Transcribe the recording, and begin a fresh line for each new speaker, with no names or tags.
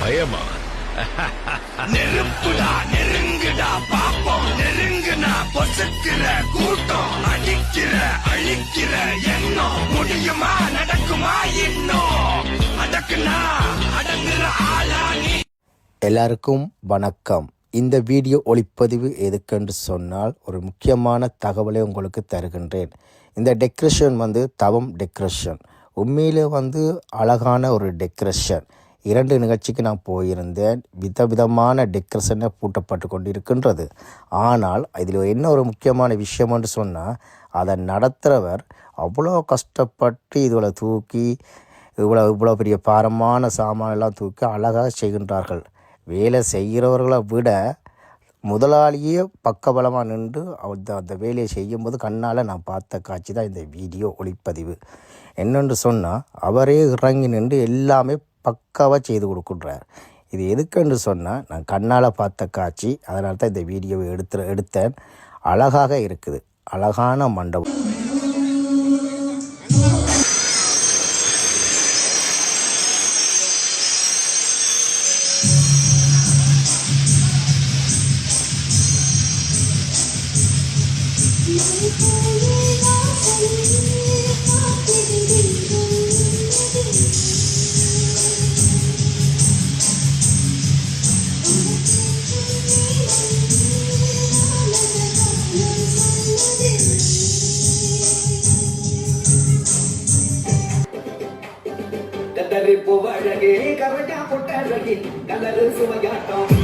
பயமா?
நெருப்புடா நெருங்குடா பாப்போம், நெருங்குனா பொசுக்கிற கூட்டம், அடிக்கிற அழிக்கிற எண்ணம், முடியுமா நடக்குமா இன்னும், அடக்குனா அடங்குற ஆளா நீ.
எல்லாருக்கும் வணக்கம். இந்த வீடியோ ஒளிப்பதிவு எதுக்கென்று சொன்னால் ஒரு முக்கியமான தகவலை உங்களுக்கு தருகின்றேன். இந்த டெக்கரேஷன் தவம் டெக்கரேஷன் உண்மையிலே அழகான ஒரு டெக்கரேஷன். 2 நிகழ்ச்சிக்கு நான் போயிருந்தேன். விதவிதமான டெக்கரேஷனை பூட்டப்பட்டு கொண்டு இருக்கின்றது. ஆனால் இதில் என்ன ஒரு முக்கியமான விஷயம் என்று சொன்னால், அதை நடத்துகிறவர் அவ்வளோ கஷ்டப்பட்டு இதில் தூக்கி இவ்வளோ பெரிய பாரமான சாமானெல்லாம் தூக்கி அழகாக செய்கின்றார்கள். வேலை செய்கிறவர்களை விட முதலாளியே பக்கபலமாக நின்று அந்த வேலையை செய்யும்போது கண்ணால் நான் பார்த்த காட்சி தான் இந்த வீடியோ ஒளிப்பதிவு. என்னென்று சொன்னால், அவரே இறங்கி நின்று எல்லாமே பக்காவாக செய்து கொடுக்குறார். இது எதுக்குன்னு சொன்னால், நான் கண்ணால் பார்த்த காட்சி, அதனால தான் இந்த வீடியோவை எடுத்தேன். அழகாக இருக்குது, அழகான மண்டபம்.
கதறி பூவழகே கவட்டா பொட்டழகி கலரு சுவையாட்டம்